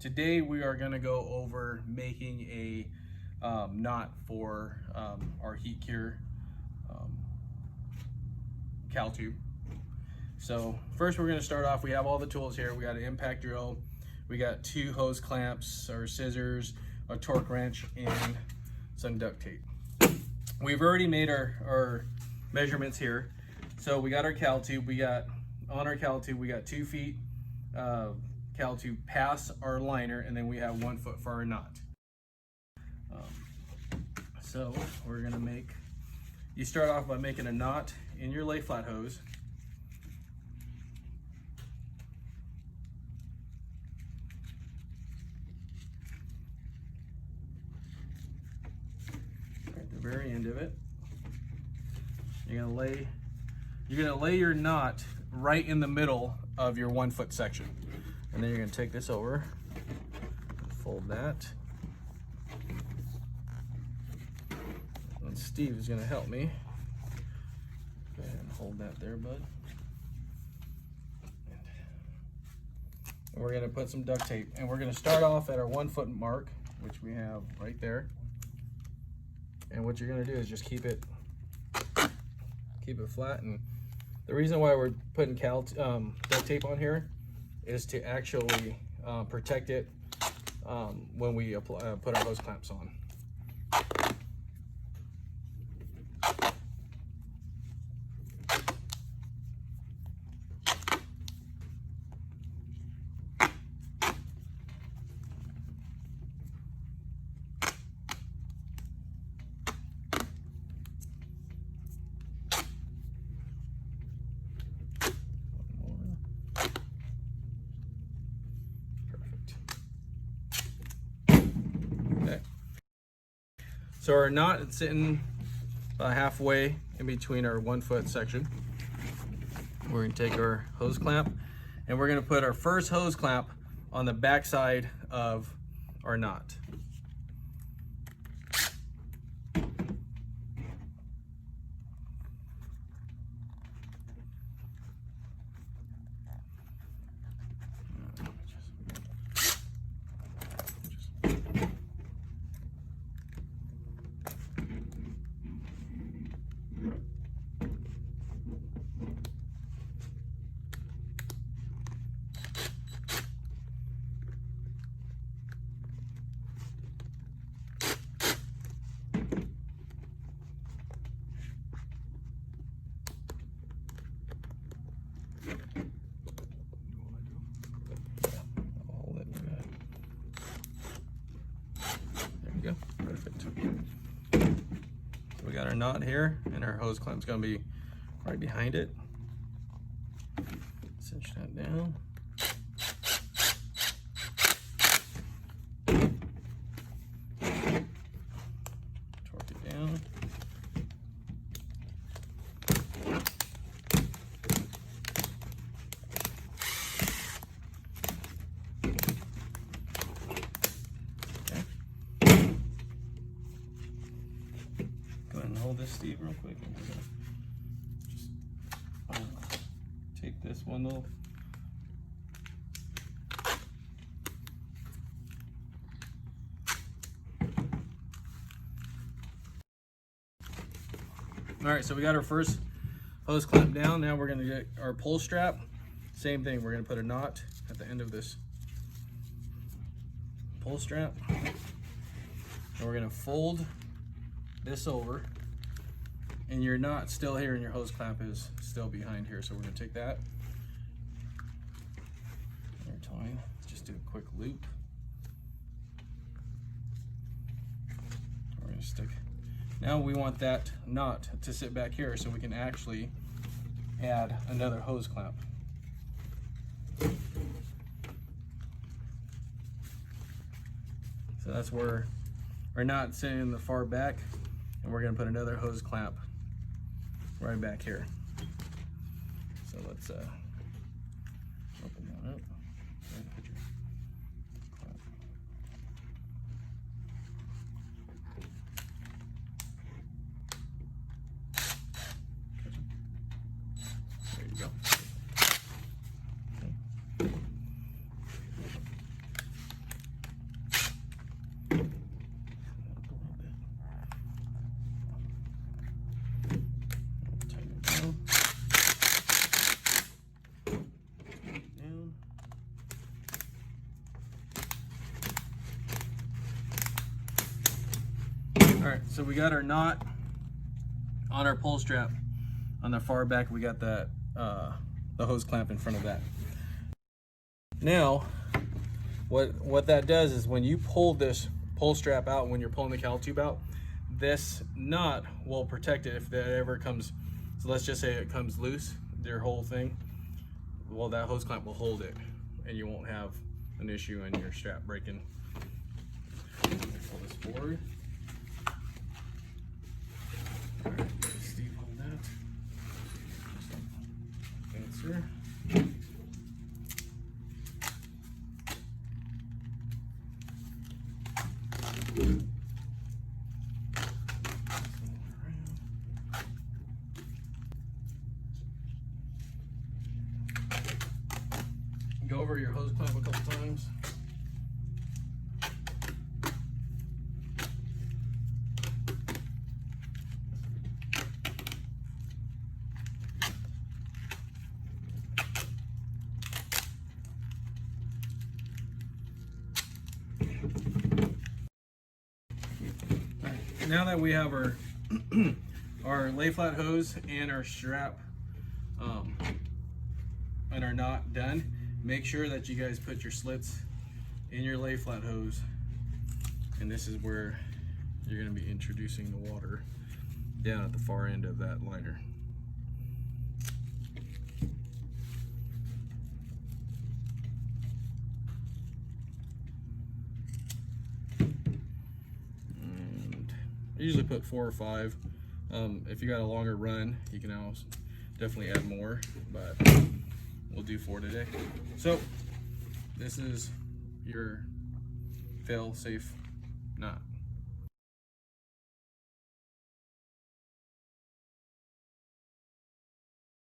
Today we are going to go over making a knot for our heat cure cal tube. So first we're going to start off, we have all the tools here. We got an impact drill, we got 2 hose clamps or scissors, a torque wrench, and some duct tape. We've already made our measurements here. So we got our cal tube, on our cal tube we got 2 feet cal tube past our liner, and then we have 1 foot for our knot. So we're gonna you start off by making a knot in your lay flat hose. At the very end of it, you're gonna lay your knot right in the middle of your 1 foot section. And then you're going to take this over, fold that, and Steve is going to help me. Go ahead and hold that there, bud. And we're going to put some duct tape, and we're going to start off at our 1 foot mark, which we have right there. And what you're going to do is just keep it flat. And the reason why we're putting duct tape on here is to actually protect it when we put our hose clamps on. So our knot is sitting about halfway in between our 1 foot section. We're going to take our hose clamp, and we're going to put our first hose clamp on the back side of our knot. Go. Perfect. So we got our knot here, and our hose clamp's going to be right behind it. Cinch that down. Torque it down. Hold this, Steve, real quick. And we're gonna just take this one little. All right, so we got our first hose clamp down. Now we're gonna get our pull strap. Same thing, we're gonna put a knot at the end of this pull strap. And we're gonna fold this over. And your knot's still here, and your hose clamp is still behind here. So we're going to take that, intertwine, just do a quick loop. We're going to stick. Now we want that knot to sit back here, so we can actually add another hose clamp. So that's where our knot's sitting in the far back, and we're going to put another hose clamp right back here. So let's open that up. Put your clamp. There you go. Okay. All right, so we got our knot on our pull strap. On the far back, we got that the hose clamp in front of that. Now, what that does is when you pull this pull strap out, when you're pulling the cal tube out, this knot will protect it if that ever comes. So let's just say it comes loose, their whole thing. Well, that hose clamp will hold it, and you won't have an issue in your strap breaking. Pull this forward. All right, Steve, hold that. Answer. Go over your hose clamp a couple times. Now that we have our our lay flat hose and our strap and our knot done, make sure that you guys put your slits in your lay flat hose, and this is where you're going to be introducing the water down at the far end of that liner. I usually put 4 or 5. If you got a longer run, you can also definitely add more, but we'll do 4 today. So this is your fail-safe knot.